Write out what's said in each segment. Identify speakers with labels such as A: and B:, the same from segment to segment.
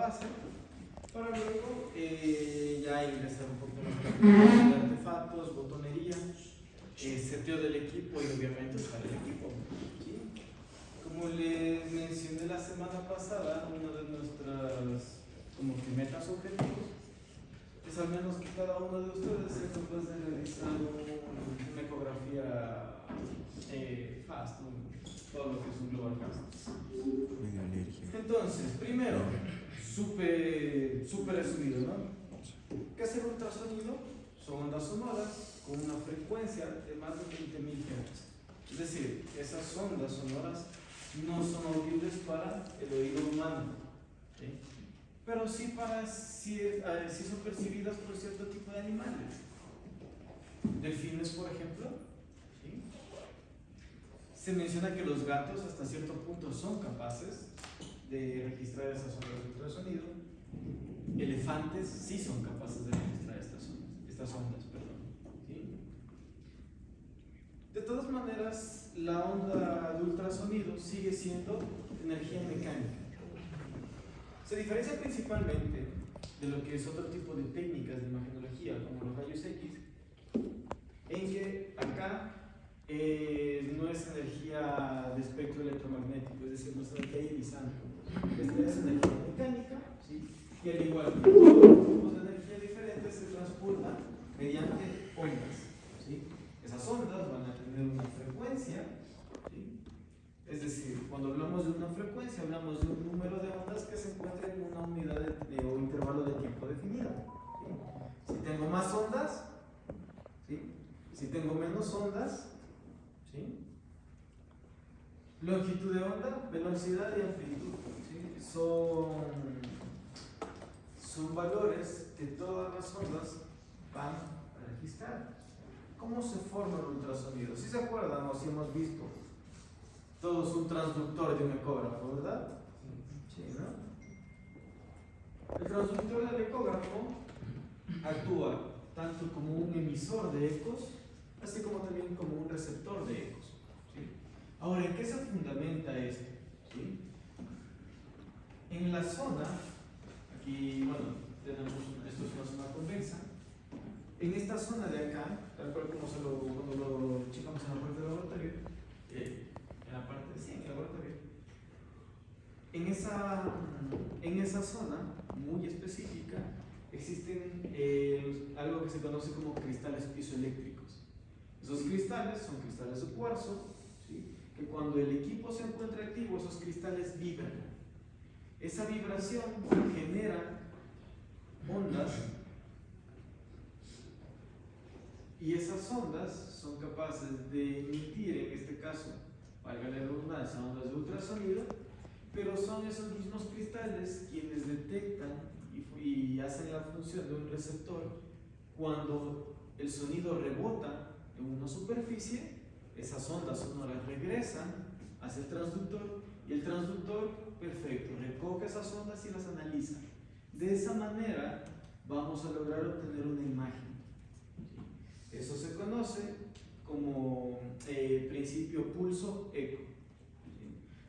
A: base, para luego ya ingresar un poco más de artefactos, botonería, seteo del equipo y obviamente usar el equipo, ¿sí? Como les mencioné la semana pasada, una de nuestras como que metas objetivos es al menos que cada uno de ustedes sea capaz de realizar una ecografía FAST, todo lo que es un global FAST. Entonces, primero, súper resumido, ¿no? ¿Qué es el ultrasonido? Son ondas sonoras con una frecuencia de más de 20.000 Hz. Es decir, esas ondas sonoras no son audibles para el oído humano, ¿sí? Pero sí son percibidas por cierto tipo de animales. Delfines, por ejemplo, ¿sí? Se menciona que los gatos hasta cierto punto son capaces de registrar esas ondas de ultrasonido. Elefantes sí son capaces de registrar estas ondas, ¿sí? De todas maneras, la onda de ultrasonido sigue siendo energía mecánica. Se diferencia principalmente de lo que es otro tipo de técnicas de imagenología, como los rayos X, en que acá no es energía de espectro electromagnético, es decir, no es energía ionizante. Esta es energía mecánica, ¿sí? Y al igual que todos los tipos de energía diferentes se transportan mediante ondas, ¿sí? Esas ondas van a tener una frecuencia, ¿sí? Es decir, cuando hablamos de una frecuencia, hablamos de un número de ondas que se encuentra en una unidad o intervalo de tiempo definido, ¿sí? Si tengo más ondas, ¿sí? Si tengo menos ondas, ¿sí? Longitud de onda, velocidad y amplitud, ¿sí? Son valores que todas las ondas van a registrar. ¿Cómo se forma el ultrasonido? Si se acuerdan o si hemos visto todos un transductor de un ecógrafo, ¿verdad? Sí, ¿no? El transductor del ecógrafo actúa tanto como un emisor de ecos, así como también como un receptor de ecos, ¿sí? Ahora, ¿en qué se fundamenta esto? ¿Sí? En la zona, aquí, bueno, esto es una zona convexa. En esta zona de acá, tal cual como cuando lo checamos en la parte del laboratorio, en la parte de en el laboratorio, en esa zona muy específica existen algo que se conoce como cristales piezoeléctricos. Esos cristales son cristales de cuarzo, ¿sí? Que cuando el equipo se encuentra activo, esos cristales vibran. Esa vibración genera ondas y esas ondas son capaces de emitir, en este caso, valga la redundancia, ondas de ultrasonido, pero son esos mismos cristales quienes detectan y hacen la función de un receptor cuando el sonido rebota en una superficie. Esas ondas sonoras regresan hacia el transductor y el transductor, perfecto, recoge esas ondas y las analiza. De esa manera vamos a lograr obtener una imagen. Eso se conoce como principio pulso-eco.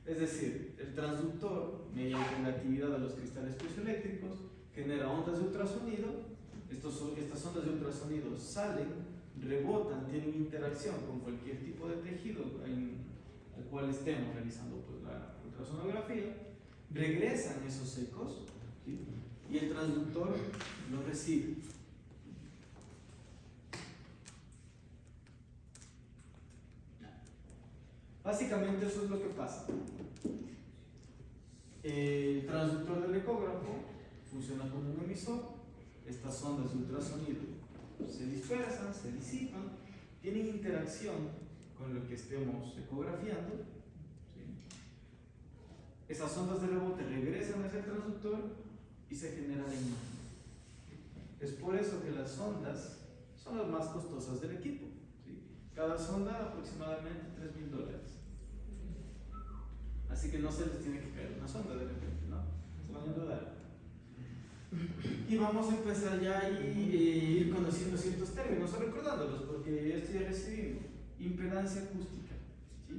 A: Es decir, el transductor, mediante la actividad de los cristales piezoeléctricos, genera ondas de ultrasonido. Estas ondas de ultrasonido salen, rebotan, tienen interacción con cualquier tipo de tejido al cual estemos realizando pues, la ultrasonografía, regresan esos ecos, ¿sí? Y el transductor los recibe. Básicamente eso es lo que pasa. El transductor del ecógrafo funciona como un emisor. Estas ondas de ultrasonido se dispersan, se disipan, tienen interacción con lo que estemos ecografiando, ¿sí? Esas ondas de rebote regresan hacia el transductor y se genera la imagen. Es por eso que las ondas son las más costosas del equipo, ¿sí? Cada sonda aproximadamente $3,000. Así que no se les tiene que caer una sonda de repente, ¿no? Se van a enredar. Y vamos a empezar ya a ir conociendo ciertos términos, o recordándolos, porque esto ya recibimos. Impedancia acústica, ¿sí?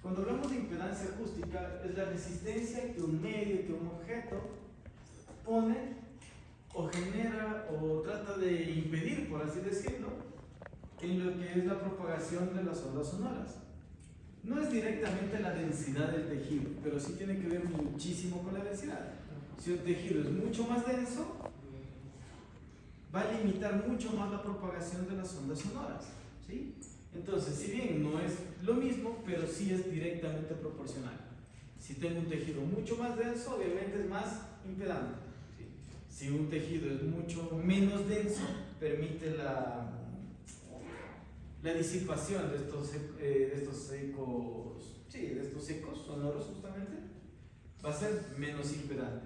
A: Cuando hablamos de impedancia acústica, es la resistencia que un medio, que un objeto que es la propagación de las ondas sonoras. No es directamente la densidad del tejido, pero sí tiene que ver muchísimo con la densidad. Si el tejido es mucho más denso, va a limitar mucho más la propagación de las ondas sonoras, ¿sí? Entonces, si bien no es lo mismo, pero sí es directamente proporcional. Si tengo un tejido mucho más denso, obviamente es más impedante, ¿sí? Si un tejido es mucho menos denso, permite la disipación de estos ecos sonoros justamente, va a ser menos impedante.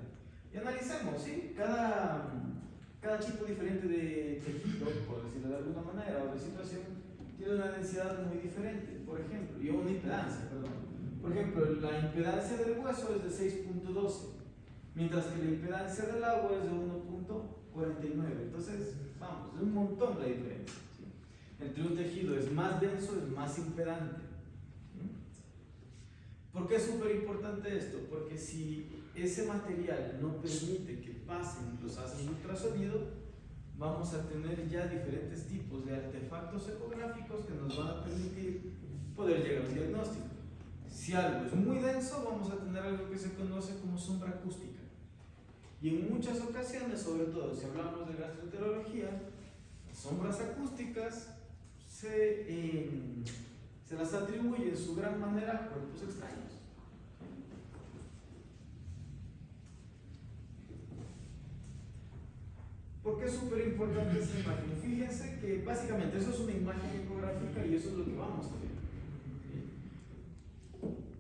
A: Y analicemos, ¿sí? Cada tipo diferente de tejido, por decirlo de alguna manera, o de situación, tiene una densidad muy diferente, por ejemplo, y una impedancia, perdón. Por ejemplo, la impedancia del hueso es de 6.12, mientras que la impedancia del agua es de 1.49. Entonces, vamos, es un montón la diferencia, ¿sí? Entre un tejido es más denso, es más impedante. ¿Por qué es súper importante esto? Porque si ese material no permite que pasen los haces de ultrasonido, vamos a tener ya diferentes tipos de artefactos ecográficos que nos van a permitir poder llegar a un diagnóstico. Si algo es muy denso, vamos a tener algo que se conoce como sombra acústica. Y en muchas ocasiones, sobre todo si hablamos de gastroenterología, las sombras acústicas se las atribuye en su gran manera a cuerpos extraños. ¿Por qué es súper importante esa imagen? Fíjense que básicamente eso es una imagen ecográfica y eso es lo que vamos a ver.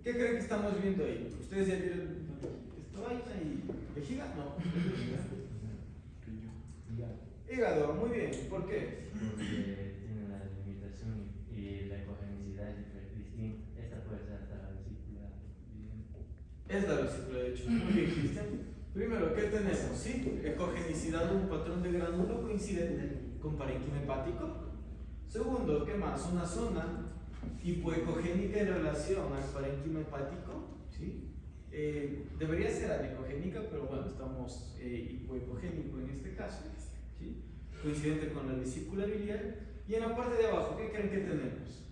A: ¿Qué creen que estamos viendo ahí? ¿Ustedes ya vieron esto ahí? ¿Vejiga? No. Hígado, muy bien. ¿Por qué?
B: Porque tiene la limitación y la ecogenicidad es distinta. Esta puede ser hasta la vesícula.
A: Es la vesícula, de hecho. Muy bien, Cristian. Primero, ¿qué tenemos? ¿Sí? Ecogenicidad, un patrón de gránulo coincidente con parénquima hepático. Segundo, ¿qué más? Una zona hipoecogénica en relación al parénquima hepático, ¿sí? Debería ser anecogénica, pero bueno, estamos hipoecogénico en este caso, ¿sí? Coincidente con la vesícula biliar. Y en la parte de abajo, ¿qué creen que tenemos?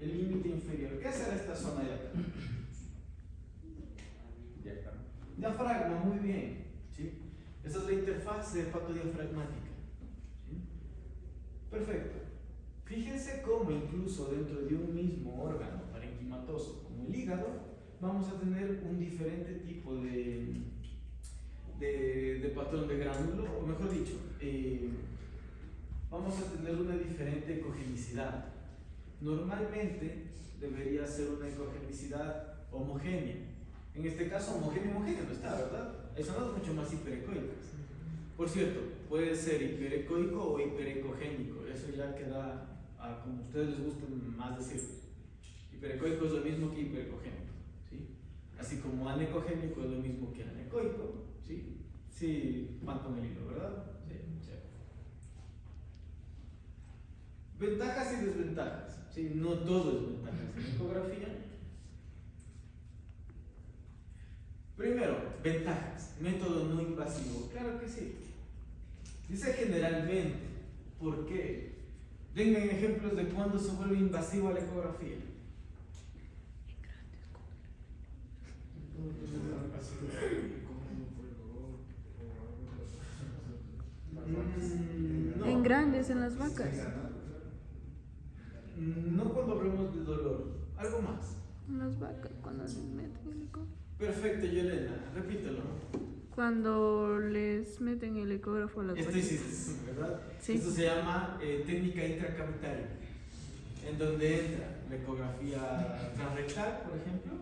A: El límite inferior. ¿Qué será esta zona de acá? Diafragma, muy bien, ¿sí? Esa es la interfaz hepatodiafragmática, ¿sí? Perfecto. Fíjense cómo incluso dentro de un mismo órgano parenquimatoso como el hígado, vamos a tener un diferente tipo de patrón de gránulo, o mejor dicho, vamos a tener una diferente ecogenicidad. Normalmente debería ser una ecogenicidad homogénea. En este caso, homogéneo no está, ¿verdad? Hay zonas mucho más hiperecoicas. Por cierto, puede ser hiperecoico o hiperecogénico. Eso ya queda a como a ustedes les guste más decirlo. Hiperecoico es lo mismo que hiperecogénico, ¿sí? Así como anecogénico es lo mismo que anecoico, ¿sí? Sí, van con el hilo, ¿verdad? Sí, sí. Ventajas y desventajas, ¿sí? No todo es ventajas en ecografía. Primero, ventajas. Método no invasivo. Claro que sí. Dice generalmente. ¿Por qué? Denme ejemplos de cuándo se vuelve invasiva la ecografía.
C: No. En grandes, en las vacas.
A: No cuando hablamos de dolor. Algo más.
C: En las vacas, cuando les meten el ecógrafo.
A: Perfecto, Yelena. Repítelo.
C: Cuando les meten el ecógrafo a las vacas.
A: Esto sí, ¿verdad?
C: Sí.
A: Esto se llama técnica intracavitaria, en donde entra la ecografía transrectal, por ejemplo.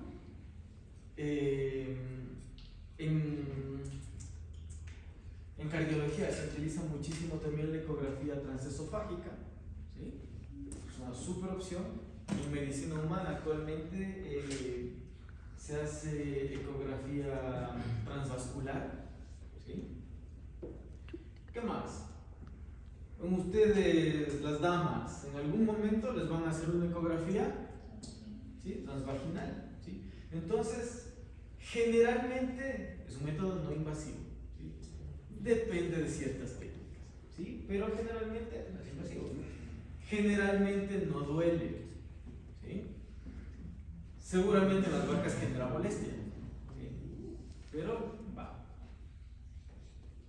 A: En cardiología se utiliza muchísimo también la ecografía transesofágica, ¿sí? Es una super opción. En medicina humana actualmente se hace ecografía transvascular, ¿sí? ¿Qué más? Ustedes, las damas, en algún momento les van a hacer una ecografía, ¿sí? Transvaginal, ¿sí? Entonces, generalmente es un método no invasivo, ¿sí? Depende de ciertas técnicas, ¿sí? Pero generalmente no es invasivo. generalmente no duele, ¿sí? Seguramente en las vacas genera molestia, ¿sí? Pero va.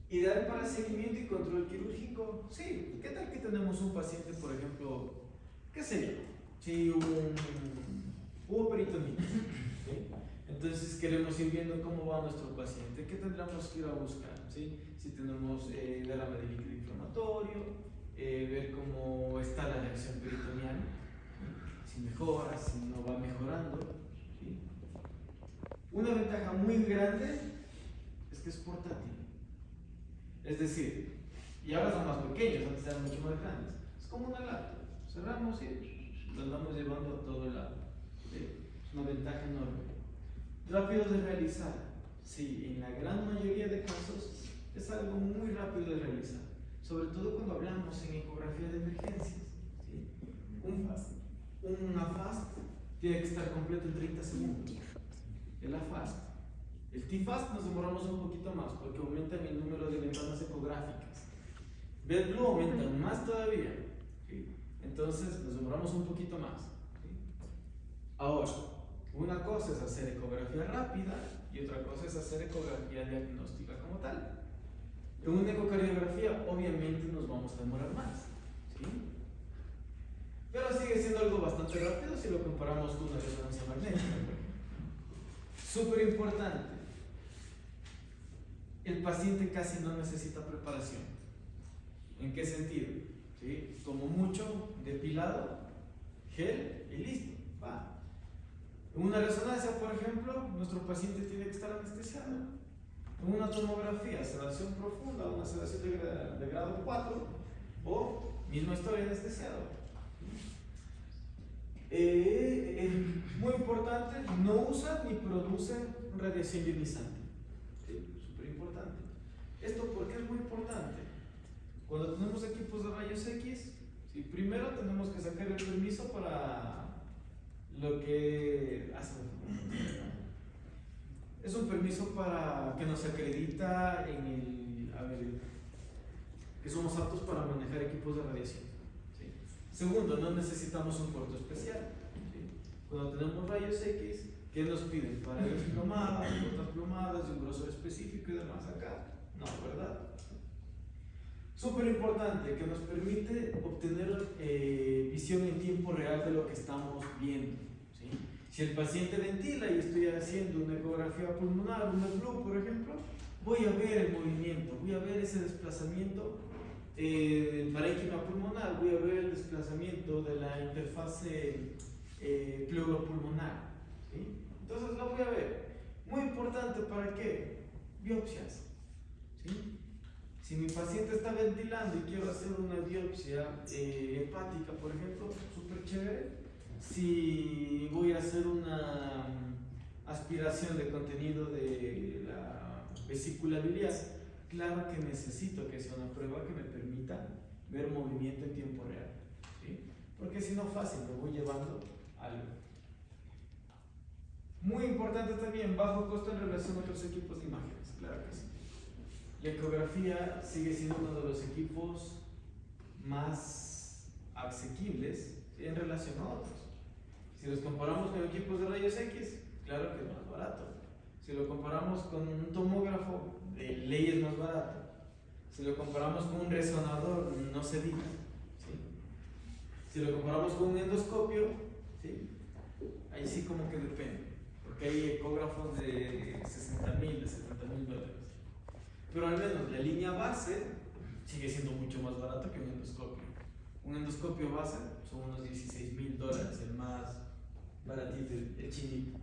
A: Ideal para seguimiento y control quirúrgico, sí. ¿Qué tal que tenemos un paciente, por ejemplo, qué sé yo, si hubo peritonitis, ¿sí? Entonces queremos ir viendo cómo va nuestro paciente, qué tendríamos que ir a buscar, ¿sí? Si tenemos derrame de líquido inflamatorio, ver cómo está la reacción peritoneal, ¿sí? Si mejora, si no va mejorando, ¿sí? Una ventaja muy grande es que es portátil. Es decir, y ahora son más pequeños, antes eran mucho más grandes. Es como una laptop. Cerramos y lo andamos llevando a todo lado. ¿Sí? Es una ventaja enorme. Rápido de realizar. Sí, en la gran mayoría de casos es algo muy rápido de realizar. Sobre todo cuando hablamos en ecografía de emergencias. ¿Sí? Una FAST tiene que estar completo en 30 segundos. El AFAST. El TFAST nos demoramos un poquito más porque aumentan el número de ventanas ecográficas. BedBlue aumentan más todavía. ¿Sí? Entonces nos demoramos un poquito más. ¿Sí? Ahora, una cosa es hacer ecografía rápida y otra cosa es hacer ecografía diagnóstica como tal. En una ecocardiografía obviamente nos vamos a demorar más. ¿Sí? Pero sigue siendo algo bastante rápido si lo comparamos con una resonancia magnética. Súper importante. El paciente casi no necesita preparación. ¿En qué sentido? ¿Sí? Como mucho, depilado, gel y listo. Va. En una resonancia, por ejemplo, nuestro paciente tiene que estar anestesiado. En una tomografía, sedación profunda, una sedación de grado 4, o misma historia, anestesiado. Muy importante, no usa ni produce radiación ionizante. Súper importante. ¿Esto por qué es muy importante? Cuando tenemos equipos de rayos X, ¿sí? Primero tenemos que sacar el permiso para lo que hace. Es un permiso para que nos acredita en el, que somos aptos para manejar equipos de radiación. ¿Sí? Segundo, no necesitamos un puerto especial. ¿Sí? Cuando tenemos rayos X, ¿qué nos piden? Paredes plomadas, puertas plomadas, de un grosor específico y demás. Acá, no, ¿verdad? Súper importante, que nos permite obtener visión en tiempo real de lo que estamos viendo. ¿Sí? Si el paciente ventila y estoy haciendo una ecografía pulmonar, un BedBlue, por ejemplo, voy a ver el movimiento, voy a ver ese desplazamiento parénquima pulmonar, voy a ver el desplazamiento de la interfase pleuropulmonar. ¿Sí? Entonces lo voy a ver. Muy importante, ¿para qué? Biopsias. ¿Sí? Si mi paciente está ventilando y quiero hacer una biopsia hepática, por ejemplo, súper chévere. Si voy a hacer una aspiración de contenido de la vesícula biliar, claro que necesito que sea una prueba que me permita ver movimiento en tiempo real. ¿Sí? Porque si no, fácil, me voy llevando algo. Muy importante también, bajo costo en relación a otros equipos de imágenes, claro que sí. La ecografía sigue siendo uno de los equipos más asequibles en relación a otros. Si los comparamos con equipos de rayos X, claro que es más barato. Si lo comparamos con un tomógrafo, de ley es más barato. Si lo comparamos con un resonador, no se diga. ¿Sí? Si lo comparamos con un endoscopio, ¿sí? Ahí sí como que depende. Porque hay ecógrafos de 60,000, de 70,000 dólares. Pero al menos la línea base sigue siendo mucho más barato que un endoscopio. Un endoscopio base son unos 16,000 dólares, el más baratito, el chinito.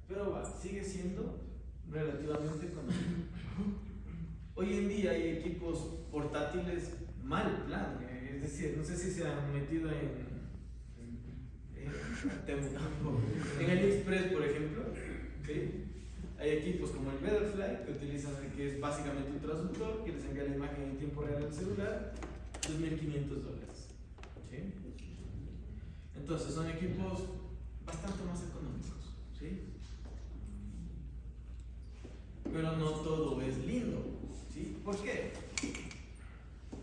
A: Pero va, sigue siendo relativamente económico. Hoy en día hay equipos portátiles mal plan, es decir, no sé si se han metido en AliExpress, por ejemplo. ¿Sí? Hay equipos como el Betterfly que utilizan, que es básicamente un traductor que les envía la imagen en tiempo real al celular, $2,500. ¿Sí? Entonces son equipos bastante más económicos. ¿Sí? Pero no todo es lindo. ¿Sí? ¿Por qué?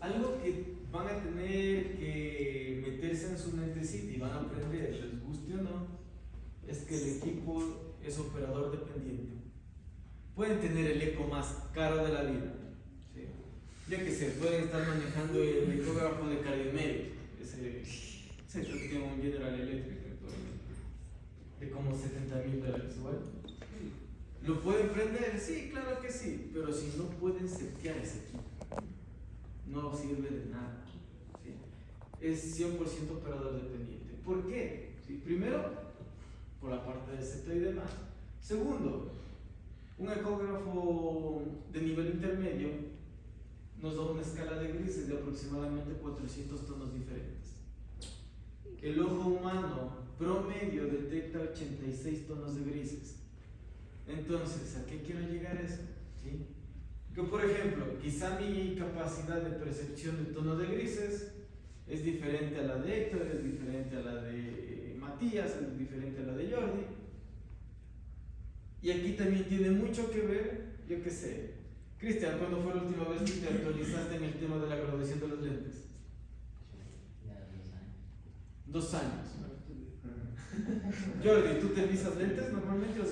A: Algo que van a tener que ustedes en su mentecita y van a aprender, les guste o no, es que el equipo es operador dependiente. Pueden tener el eco más caro de la vida, ¿sí? Ya que se pueden estar manejando el ecógrafo de Cardiometric, ese creo que tiene un General Electric actualmente, de como $70,000, igual. ¿Lo pueden prender? Sí, claro que sí, pero si no pueden setear ese equipo, no sirve de nada, ¿sí? Es 100% operador dependiente. ¿Por qué? ¿Sí? Primero, por la parte del seteo y demás. Segundo, un ecógrafo de nivel intermedio nos da una escala de grises de aproximadamente 400 tonos diferentes. El ojo humano promedio detecta 86 tonos de grises. Entonces, ¿a qué quiero llegar eso? ¿Sí? Que por ejemplo, quizá mi capacidad de percepción de tono de grises es diferente a la de Héctor, es diferente a la de Matías, es diferente a la de Jordi. Y aquí también tiene mucho que ver, yo qué sé. Cristian, ¿cuándo fue la última vez que te actualizaste en el tema de la graduación de los lentes?
B: Ya
A: 2 años. Jordi, ¿tú utilizas lentes normalmente o no?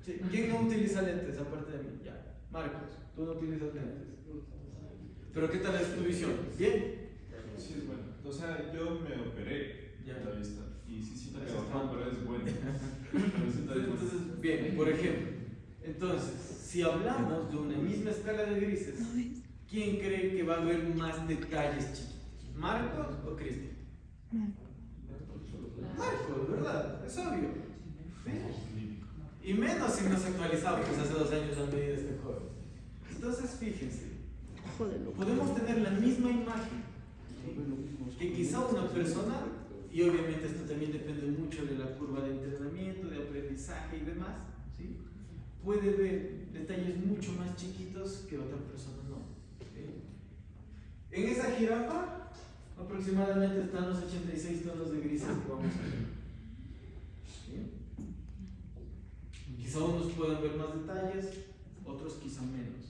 A: Sí. ¿Quién no utiliza lentes aparte de mí? Ya. Marcos, ¿tú no utilizas lentes? ¿Pero qué tal es tu visión? ¿Bien?
D: Sí, es bueno. O sea, yo me operé
A: Ya.
D: la vista y sí siento que
A: Eso
D: bajó,
A: está.
D: pero es bueno. Pero sí está bien.
A: Entonces, bien, por ejemplo, entonces, si hablamos de una misma escala de grises, ¿quién cree que va a haber más detalles chiquitos? ¿Marcos o Cristian? Marcos, ¿verdad? Es obvio. ¿Sí? Y menos si no se actualizaba, pues hace 2 años han medido este joven. Entonces, fíjense, podemos tener la misma imagen, ¿sí? Que quizá una persona, y obviamente esto también depende mucho de la curva de entrenamiento, de aprendizaje y demás, ¿sí? Puede ver detalles mucho más chiquitos que otra persona no, ¿sí? En esa jirafa aproximadamente están los 86 tonos de grises que vamos a ver, ¿sí? Quizá unos puedan ver más detalles, otros quizá menos.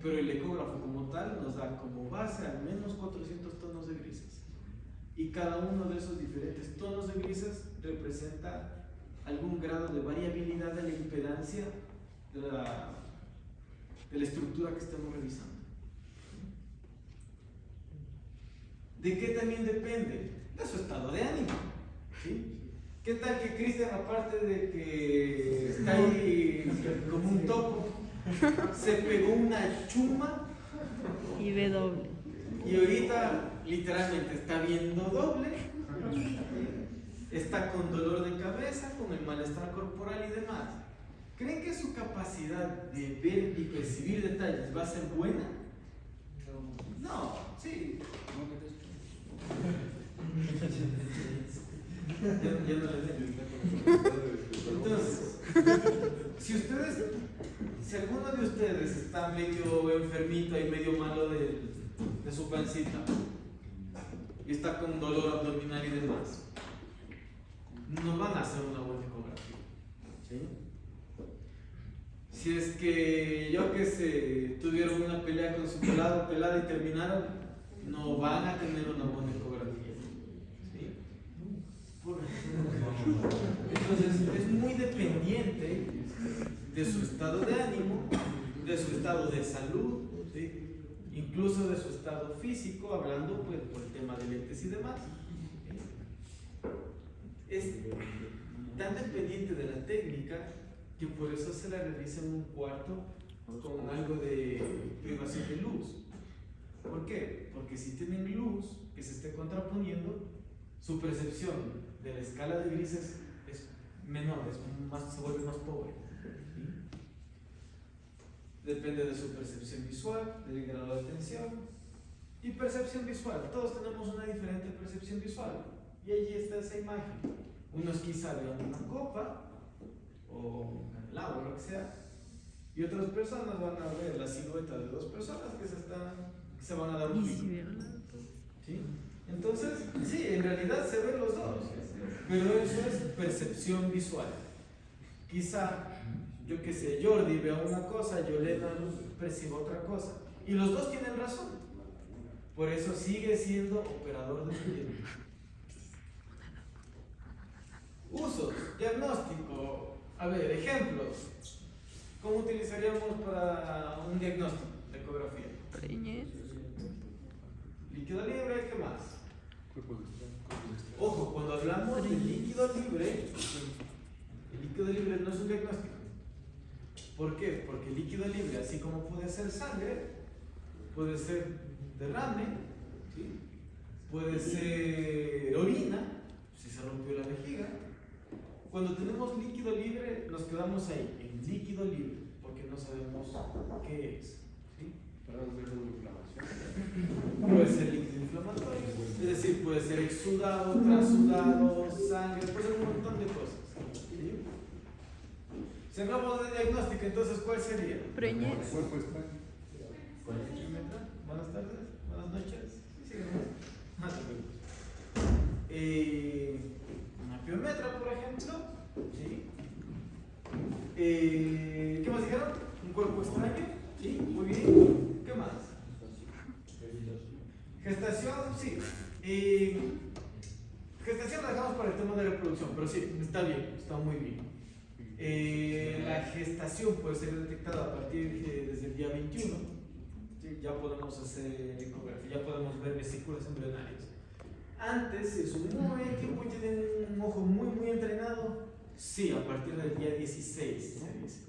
A: Pero el ecógrafo como tal nos da como base al menos 400 tonos de grises. Y cada uno de esos diferentes tonos de grises representa algún grado de variabilidad de la impedancia de la estructura que estamos revisando. ¿De qué también depende? De su estado de ánimo, ¿sí? ¿Qué tal que Cristian, aparte de que está ahí como un topo, se pegó una chuma
C: Y ve doble.
A: y ahorita literalmente está viendo doble, está con dolor de cabeza, con el malestar corporal y demás? ¿Creen que su capacidad de ver y percibir detalles va a ser buena? No, sí. Ya no les digo. Entonces, si alguno de ustedes está medio enfermito y medio malo de su pancita y está con dolor abdominal y demás, no van a hacer una buena ecografía, ¿sí? Si es que, yo que sé, tuvieron una pelea con su pelada y terminaron, no van a tener una buena ecografía, ¿sí? Entonces, es muy dependiente de su estado de ánimo, de su estado de salud, ¿sí? Incluso de su estado físico, hablando pues por el tema de lentes y demás. Es tan dependiente de la técnica que por eso se la realiza en un cuarto con algo de privación de luz. ¿Por qué? Porque si tienen luz que se esté contraponiendo, su percepción de la escala de grises es menor, se vuelve más pobre. ¿Sí? Depende de su percepción visual, del grado de atención y percepción visual. Todos tenemos una diferente percepción visual y allí está esa imagen. Unos quizá vean una copa o un candelabro o lo que sea, y otras personas van a ver la silueta de 2 personas que se van a dar un pico. ¿Sí? Entonces, sí, en realidad se ven los dos, pero eso es percepción visual. Quizá, yo que sé, Jordi vea una cosa, Yolena perciba otra cosa, y los dos tienen razón, Por eso sigue siendo operador dependiente. Usos, diagnóstico. A ver, ejemplos. ¿Cómo utilizaríamos para un diagnóstico de ecografía?
C: Preñez.
A: Líquido libre, ¿qué más? Ojo, cuando hablamos de líquido libre, el líquido libre no es un diagnóstico. ¿Por qué? Porque el líquido libre, así como puede ser sangre, puede ser derrame, ¿sí? Puede ser orina, si se rompió la vejiga. Cuando tenemos líquido libre, nos quedamos ahí, en líquido libre, porque no sabemos qué es. ¿Sí? Puede ser líquido inflamatorio, es decir, puede ser exudado, transudado, sangre, puede ser un montón de cosas. ¿Sí? Si hablamos de diagnóstico, entonces, ¿cuál sería?
C: Preñez.
A: Buenas tardes, buenas noches. Sí, no te preocupes. Una piometra, por ejemplo. ¿Sí? ¿Qué más dijeron? Un cuerpo extraño. ¿Sí? Muy bien. ¿Qué más? Gestación, sí. Gestación la dejamos para el tema de reproducción, pero sí, está bien, está muy bien. La gestación puede ser detectada a partir desde el día 21. ¿Sí? Ya podemos hacer ecografía, ya podemos ver vesículas embrionarias. Antes, si es un muy tiempo y tienen un ojo muy entrenado, sí, a partir del día 16 se dice.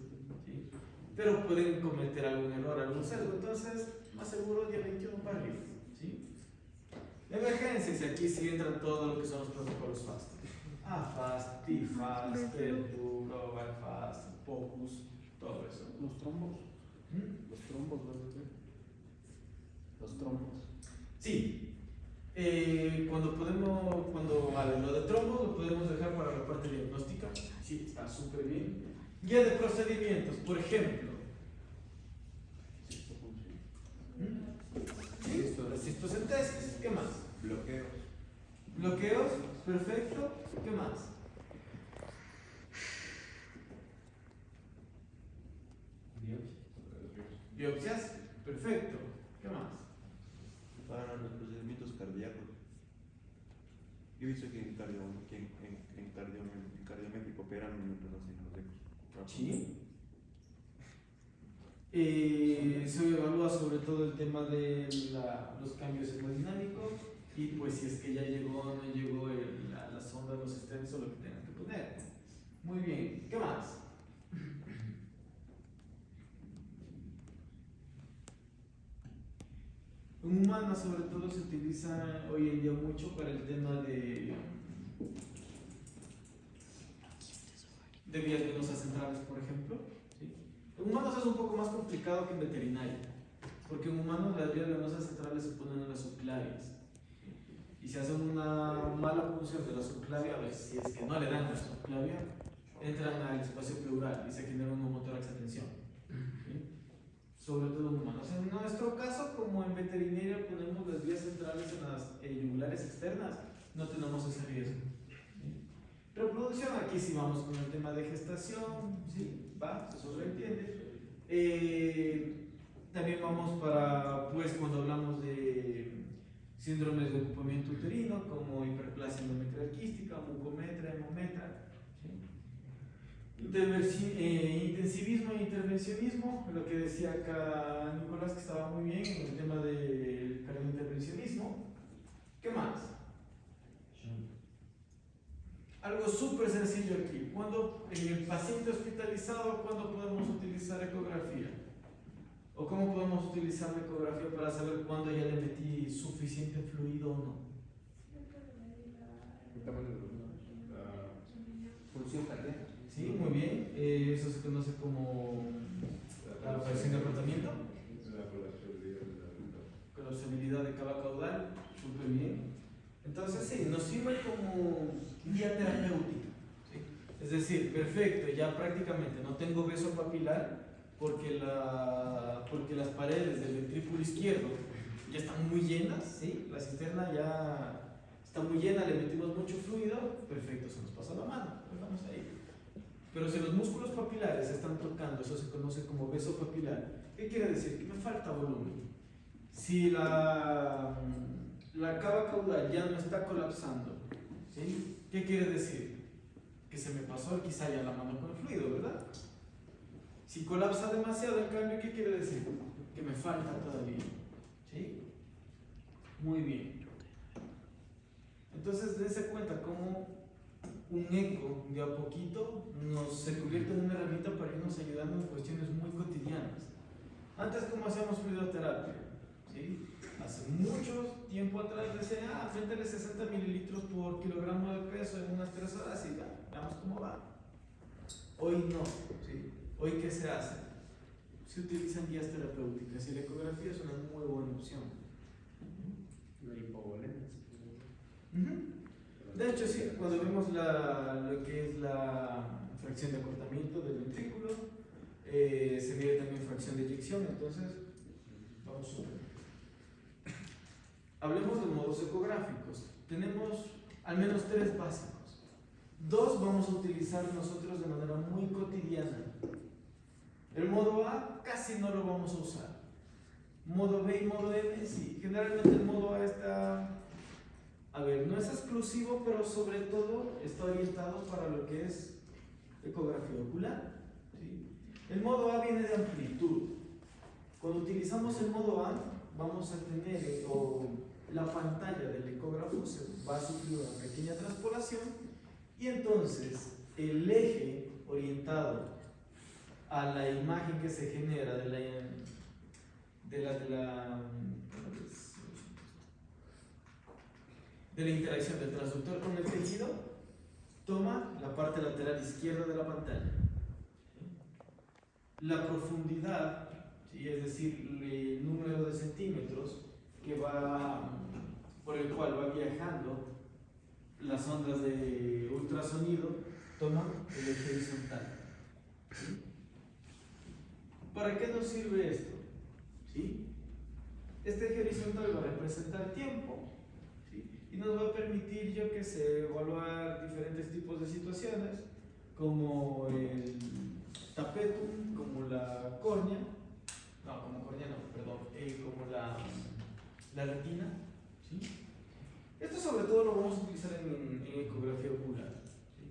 A: ¿Sí? Pero pueden cometer algún error, algún sesgo, entonces, más seguro, día 21 para arriba. ¿Sí? Emergencias, y aquí sí entran todo lo que son los protocolos FAST. AFAST, TIFAST, TELDU, FAST, POCUS, todo eso.
E: Los trombos. Los trombos, ¿verdad? Los trombos.
A: Sí. Vale, lo de trombos lo podemos dejar para la parte diagnóstica. Sí, está súper bien. Guía de procedimientos, por ejemplo. Sí, las cistocentesis, ¿qué más?
E: Bloqueos.
A: Bloqueos, perfecto. ¿Qué más? Biopsias, perfecto. ¿Qué más?
E: Para los procedimientos cardíacos. Yo he visto que en cardiométrico operan mientras hacen los ecos.
A: Sí. Se evalúa sobre todo el tema de los cambios hemodinámicos y pues si es que ya llegó o no llegó la sonda, los stents o lo que tengan que poner. Muy bien. ¿Qué más? En humanos sobre todo se utiliza hoy en día mucho para el tema de vías venosas centrales, por ejemplo. ¿Sí? En humanos es un poco más complicado que en veterinaria, porque en humanos las vías venosas centrales se ponen en las subclavias. ¿Sí? Y si hacen una mala punción de la subclavia, a ver, si es que no le dan la subclavia, entran al espacio pleural y se genera un neumotórax de tensión. ¿Sí? Sobre todo en humanos. En nuestro caso, como en veterinaria ponemos las vías centrales en las yugulares externas, no tenemos ese riesgo. ¿Sí? Reproducción, aquí sí vamos con el tema de gestación, ¿sí? Va, se sobreentiende. También vamos para, pues, cuando hablamos de síndromes de ocupamiento uterino, como hiperplasia endometrial quística, mucometra, hemometra. Intensivismo e intervencionismo, lo que decía acá Nicolás, que estaba muy bien en el tema del cardiointervencionismo. ¿Qué más? Algo súper sencillo aquí. ¿Cuándo en el paciente hospitalizado, cuándo podemos utilizar ecografía? ¿O cómo podemos utilizar la ecografía para saber cuándo ya le metí suficiente fluido o no?
E: Función cardíaca.
A: Sí, muy bien. Eso se conoce como la aparición de apartamiento. Colapsabilidad de cava caudal, súper bien. Entonces, sí, nos sirve como guía terapéutica. ¿Sí? Es decir, perfecto, ya prácticamente no tengo beso papilar porque las paredes del ventrículo izquierdo ya están muy llenas, ¿sí? La cisterna ya está muy llena, le metimos mucho fluido, perfecto, se nos pasa la mano, dejamos ahí. Pero si los músculos papilares se están tocando, eso se conoce como beso papilar. ¿Qué quiere decir? Que me falta volumen. Si la cava caudal ya no está colapsando, ¿sí? ¿Qué quiere decir? Que se me pasó quizá ya la mano con el fluido, ¿verdad? Si colapsa demasiado, en cambio, ¿qué quiere decir? Que me falta todavía, ¿sí? Muy bien. Entonces, dense cuenta cómo un eco de a poquito se convierte en una herramienta para irnos ayudando en cuestiones muy cotidianas. Antes, ¿cómo hacíamos fluidoterapia? ¿Sí? Hace mucho tiempo atrás decía, métele 60 mililitros por kilogramo de peso en unas 3 horas y ya, veamos cómo va. Hoy no, ¿sí? Hoy, ¿qué se hace? Se utilizan guías terapéuticas y la ecografía es una muy buena opción.
B: La hipovolemia.
A: De hecho, sí, cuando vemos lo que es la fracción de acortamiento del ventrículo, se mide también fracción de eyección, entonces vamos súper bien. Hablemos de modos ecográficos. Tenemos al menos 3 básicos. 2 vamos a utilizar nosotros de manera muy cotidiana. El modo A casi no lo vamos a usar. Modo B y modo M, sí. Generalmente el modo A está... A ver, no es exclusivo, pero sobre todo está orientado para lo que es ecografía ocular, ¿sí? El modo A viene de amplitud. Cuando utilizamos el modo A, vamos a tener, la pantalla del ecógrafo se va a sufrir una pequeña transpolación y entonces el eje orientado a la imagen que se genera de la interacción del transductor con el tejido toma la parte lateral izquierda de la pantalla. La profundidad, ¿sí? Es decir, el número de centímetros por el cual va viajando las ondas de ultrasonido, toma el eje horizontal. ¿Sí? ¿Para qué nos sirve esto? ¿Sí? Este eje horizontal va a representar tiempo, ¿sí? Y nos va a permitir, yo que sé, evaluar diferentes tipos de situaciones, como el tapetum, como la córnea, como la retina, ¿sí? Esto sobre todo lo vamos a utilizar en ecografía ocular, ¿sí?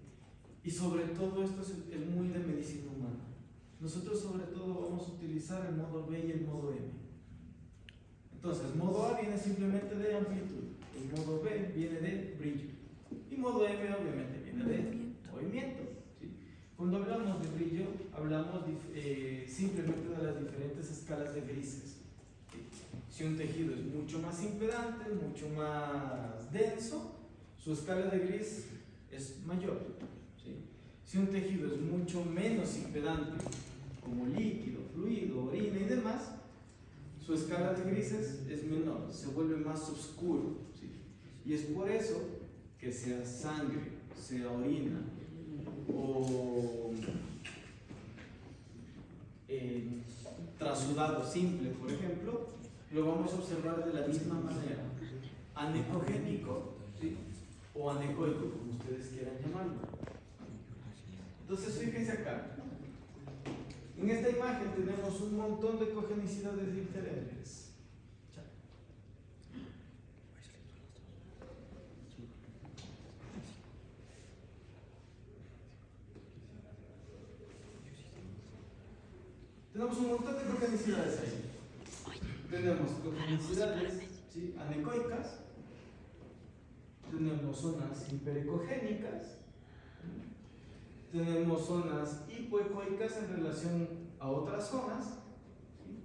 A: Y sobre todo esto es muy de medicina humana. Nosotros sobre todo vamos a utilizar el modo B y el modo M. Entonces, modo A viene simplemente de amplitud, el modo B viene de brillo y modo M obviamente viene de movimiento, ¿sí? Cuando hablamos de brillo, hablamos simplemente de las diferentes escalas de grises. Si un tejido es mucho más impedante, mucho más denso, su escala de gris es mayor, ¿sí? Si un tejido es mucho menos impedante, como líquido, fluido, orina y demás, su escala de grises es menor, se vuelve más oscuro, ¿sí? Y es por eso que sea sangre, sea orina o trasudado simple, por ejemplo, lo vamos a observar de la misma manera, anecogénico, ¿sí? O anecoico, como ustedes quieran llamarlo. Entonces, fíjense acá. En esta imagen tenemos un montón de ecogenicidades diferentes. Tenemos un montón de ecogenicidades ahí. Tenemos ecogenicidades, ¿sí? Anecoicas, tenemos zonas hiperecogénicas, tenemos zonas hipoecoicas en relación a otras zonas, ¿sí?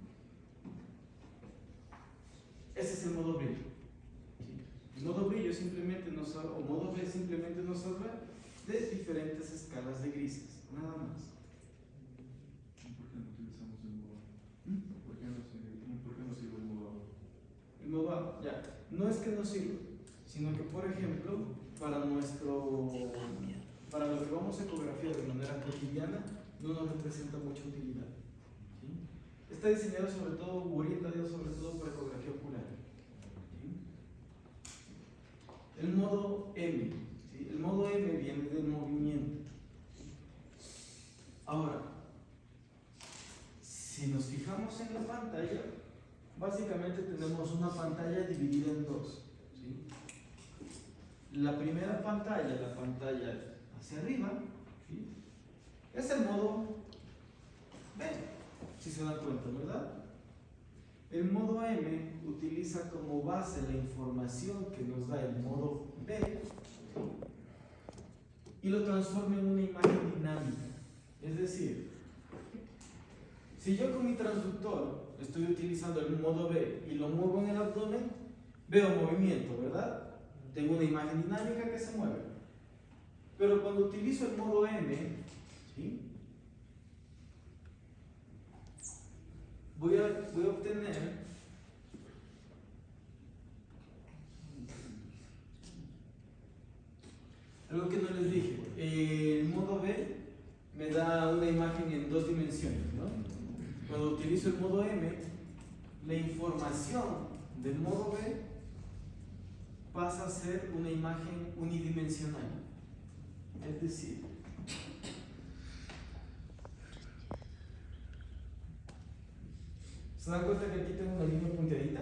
A: Ese es el modo brillo, ¿sí? El modo brillo simplemente o modo B simplemente nos habla de diferentes escalas de grises, nada más.
D: ¿Por qué no utilizamos el modo A? ¿Por qué no sirve el modo A?
A: El modo A, ya, no es que no sirva, sino que, por ejemplo, para lo que vamos a ecografiar de manera cotidiana, no nos representa mucha utilidad, ¿sí? Está diseñado sobre todo, orientado sobre todo para ecografía ocular, ¿sí? El modo M, ¿sí? El modo M viene de movimiento. Ahora, si nos fijamos en la pantalla, básicamente tenemos una pantalla dividida en dos, ¿sí? La primera pantalla, la pantalla hacia arriba, ¿sí? Es el modo B, si se dan cuenta, ¿verdad? El modo M utiliza como base la información que nos da el modo B y lo transforma en una imagen dinámica. Es decir, si yo con mi transductor estoy utilizando el modo B y lo muevo en el abdomen, veo movimiento, ¿verdad? Tengo una imagen dinámica que se mueve. Pero cuando utilizo el modo M, ¿sí? Voy a obtener algo que no les dije. El modo B me da una imagen en dos dimensiones, ¿no? Cuando utilizo el modo M, la información del modo B pasa a ser una imagen unidimensional. Es decir, ¿se dan cuenta que aquí tengo una línea punteadita?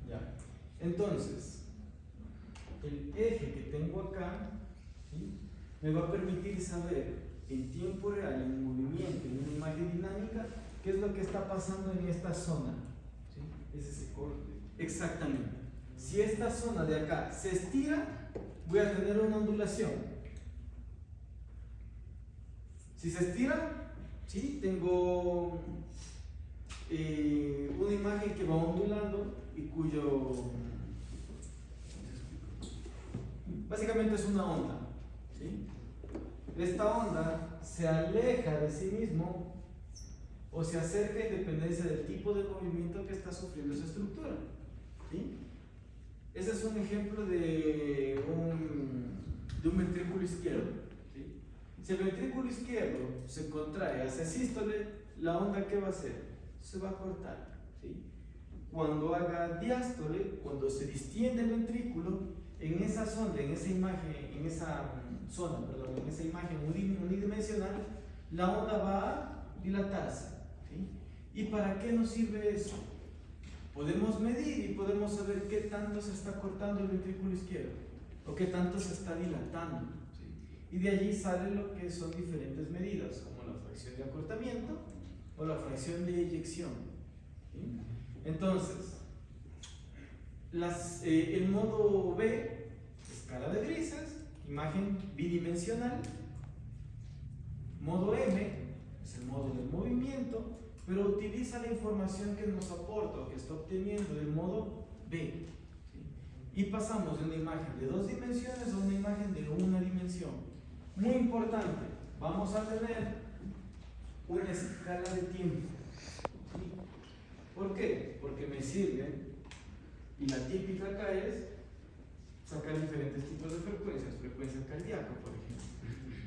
A: Ya. Entonces, el eje que tengo acá, ¿sí?, me va a permitir saber en tiempo real, en movimiento, en una imagen dinámica, qué es lo que está pasando en esta zona. ¿Sí? Es ese corte. Exactamente. Si esta zona de acá se estira, voy a tener una ondulación. Si se estira, ¿sí?, tengo una imagen que va ondulando y cuyo básicamente es una onda, ¿sí? Esta onda se aleja de sí mismo o se acerca en dependencia del tipo de movimiento que está sufriendo esa estructura, ¿sí? Ese es un ejemplo de un ventrículo izquierdo, ¿sí? Si el ventrículo izquierdo se contrae hacia sístole, la onda, ¿qué va a hacer? Se va a cortar, ¿sí? Cuando haga diástole, cuando se distiende el ventrículo, en esa zona, en esa imagen, en esa imagen unidimensional, la onda va a dilatarse, ¿sí? ¿Y para qué nos sirve eso? Podemos medir y podemos saber qué tanto se está cortando el ventrículo izquierdo o qué tanto se está dilatando, ¿sí? Y de allí sale lo que son diferentes medidas, como la fracción de acortamiento o la fracción de eyección, ¿sí? Entonces, el modo B, escala de grises, imagen bidimensional. Modo M es el modo del movimiento, pero utiliza la información que nos aporta o que está obteniendo del modo B, ¿sí? Y pasamos de una imagen de dos dimensiones a una imagen de una dimensión. Muy importante, vamos a tener una escala de tiempo, ¿sí? ¿Por qué? Porque me sirve, y la típica acá es sacar diferentes tipos de frecuencias, frecuencia cardíaca, por ejemplo.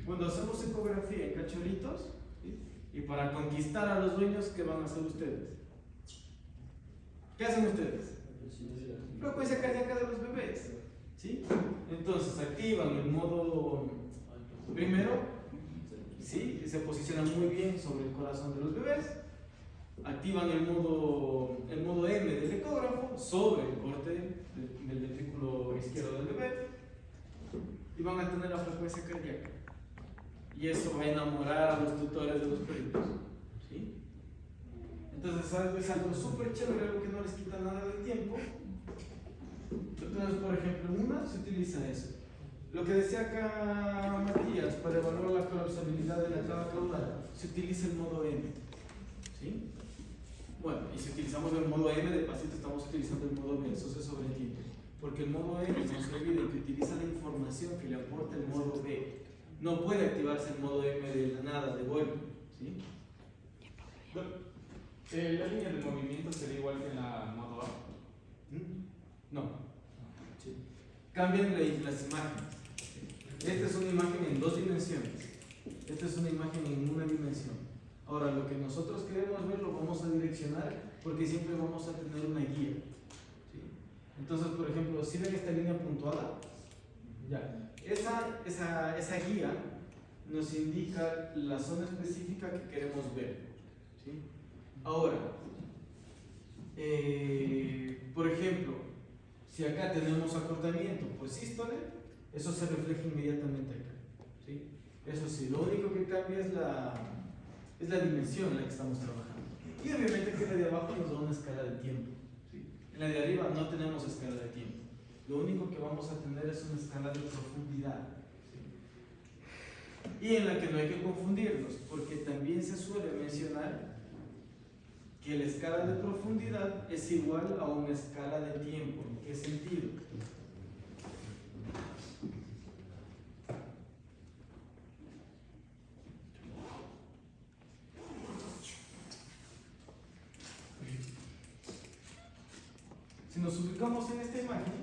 A: Cuando hacemos ecografía en cachorritos, ¿sí?, y para conquistar a los dueños, ¿qué van a hacer ustedes? ¿Qué hacen ustedes? Frecuencia cardíaca de los bebés, ¿sí? Entonces activan el modo primero, ¿sí?, se posicionan muy bien sobre el corazón de los bebés. Activan el modo M del ecógrafo sobre el corte del ventrículo izquierdo del bebé y van a tener la frecuencia cardíaca. Y eso va a enamorar a los tutores de los perritos, ¿sí? Entonces es algo súper chévere, algo que no les quita nada de tiempo. Entonces, por ejemplo, en una se utiliza eso. Lo que decía acá Matías, para evaluar la colapsabilidad de la cava caudal, se utiliza el modo M, ¿sí? Bueno, y si utilizamos el modo M de paciente, estamos utilizando el modo B, eso se sobreentiende. Porque el modo M, no se olviden que utiliza la información que le aporta el modo B. No puede activarse el modo M de la nada, de golpe, ¿sí?
D: ¿La línea de movimiento sería igual que en la modo A?
A: No. Sí. Cambian las imágenes. Esta es una imagen en dos dimensiones. Esta es una imagen en una dimensión. Ahora, lo que nosotros queremos ver lo vamos a direccionar porque siempre vamos a tener una guía, ¿sí? Entonces, por ejemplo, si ven esta línea puntuada, ya, esa guía nos indica la zona específica que queremos ver, ¿sí? Ahora, Por ejemplo, si acá tenemos acortamiento por sístole, eso se refleja inmediatamente acá, ¿sí? Eso sí, lo único que cambia es la dimensión en la que estamos trabajando. Y obviamente que la de abajo nos da una escala de tiempo, ¿sí? En la de arriba no tenemos escala de tiempo. Lo único que vamos a tener es una escala de profundidad, ¿sí? Y en la que no hay que confundirnos, porque también se suele mencionar que la escala de profundidad es igual a una escala de tiempo. ¿En qué sentido? Si nos ubicamos en esta imagen,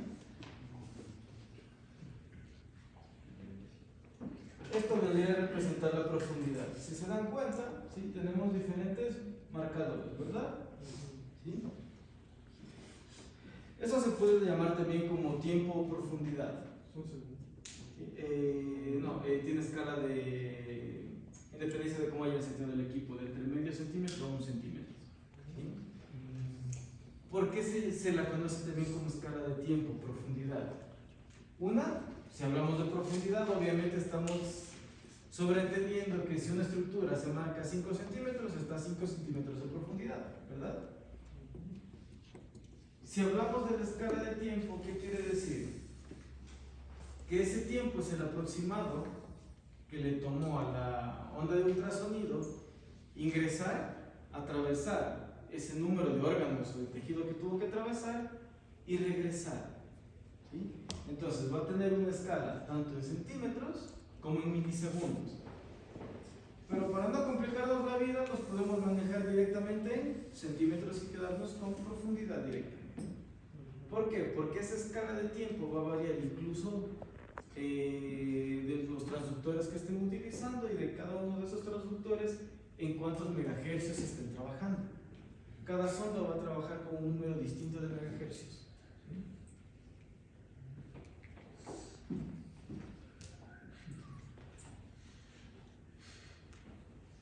A: esto vendría a representar la profundidad. Si se dan cuenta, ¿sí? Tenemos diferentes marcadores, ¿verdad? ¿Sí? Eso se puede llamar también como tiempo o profundidad. Tiene escala de independencia de cómo haya sentido el equipo, de entre medio centímetro a 1 centímetro. ¿Sí? ¿Por qué se la conoce también como escala de tiempo, profundidad? Una, si hablamos de profundidad, obviamente estamos sobreentendiendo que si una estructura se marca 5 centímetros, está a 5 centímetros de profundidad, ¿verdad? Si hablamos de la escala de tiempo, ¿qué quiere decir? Que ese tiempo es el aproximado que le tomó a la onda de ultrasonido ingresar, atravesar ese número de órganos o de tejido que tuvo que atravesar y regresar, ¿sí? Entonces va a tener una escala tanto en centímetros como en milisegundos. Pero para no complicarnos la vida, nos podemos manejar directamente en centímetros y quedarnos con profundidad directa. ¿Por qué? Porque esa escala de tiempo va a variar incluso de los transductores que estén utilizando y de cada uno de esos transductores en cuántos megahercios estén trabajando. Cada sonda va a trabajar con un número distinto de megahercios.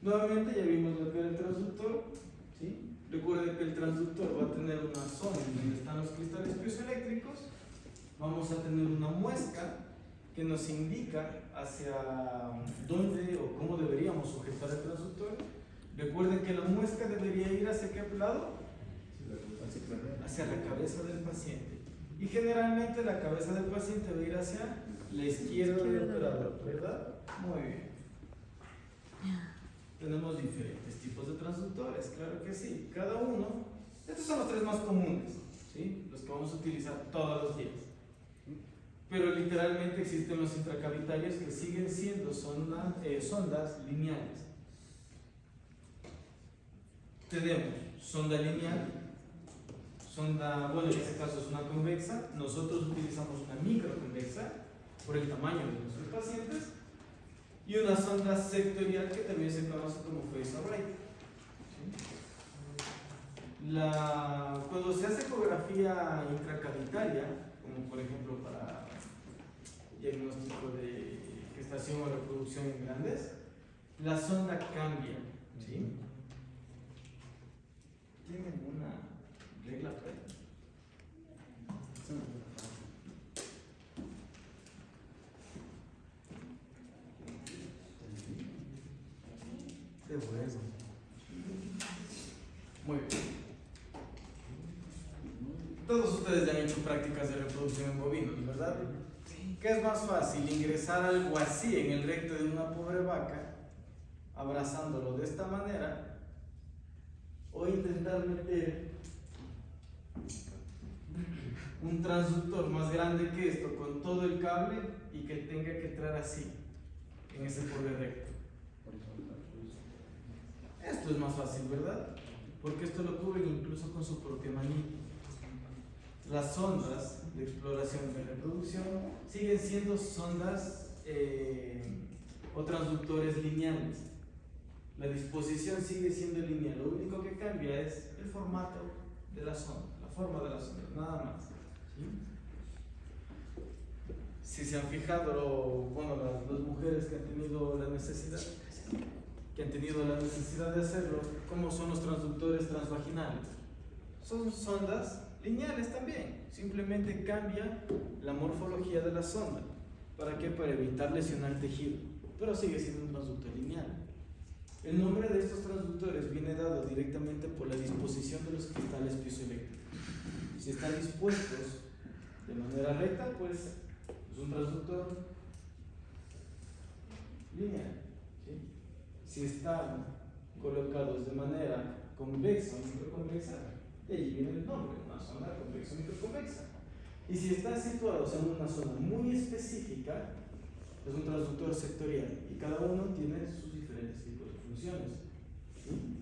A: Nuevamente ya vimos lo que era el transductor, ¿sí? Recuerden que el transductor va a tener una zona en donde están los cristales piezoeléctricos. Vamos a tener una muesca que nos indica hacia dónde o cómo deberíamos sujetar el transductor. Recuerden que la muesca debería ir hacia qué lado? Hacia la cabeza del paciente. Y generalmente la cabeza del paciente va a ir hacia la izquierda del operador, ¿verdad? Muy bien. Tenemos diferentes tipos de transductores, claro que sí. Cada uno, estos son los tres más comunes, ¿sí? Los que vamos a utilizar todos los días. Pero literalmente existen los intracavitarios que siguen siendo sondas lineales. Tenemos sonda lineal, bueno, en este caso es una convexa. Nosotros utilizamos una microconvexa por el tamaño de nuestros pacientes. Y una sonda sectorial que también se conoce como phase array. ¿Sí? Cuando se hace ecografía intracavitaria, como por ejemplo para diagnóstico de gestación o reproducción en grandes, la sonda cambia. ¿Sí? ¿Tienen una regla para eso? Qué bueno. Muy bien. Todos ustedes ya han hecho prácticas de reproducción en bovinos, ¿verdad? ¿Qué es más fácil? Ingresar algo así en el recto de una pobre vaca, abrazándolo de esta manera, o intentar meter un transductor más grande que esto con todo el cable y que tenga que entrar así en ese pobre recto. Esto es más fácil, ¿verdad? Porque esto lo cubren incluso con su propia manita. Las sondas de exploración y de reproducción siguen siendo sondas o transductores lineales. La disposición sigue siendo lineal, lo único que cambia es el formato de la sonda, la forma de la sonda, nada más. ¿Sí? Si se han fijado, bueno, las mujeres que han tenido la necesidad de hacerlo, ¿cómo son los transductores transvaginales? son sondas lineales también. Simplemente cambia la morfología de la sonda. ¿Para qué? Para evitar lesionar tejido. Pero sigue siendo un transductor lineal. El nombre de estos transductores viene dado directamente por la disposición de los cristales piezoeléctricos. Si están dispuestos de manera recta, pues es un transductor lineal. ¿Sí? Si están colocados de manera convexa o microconvexa, de allí viene el nombre, una zona convexa o microconvexa. Y si están situados en una zona muy específica, es un transductor sectorial y cada uno tiene sus diferentes tipos de funciones. ¿Sí?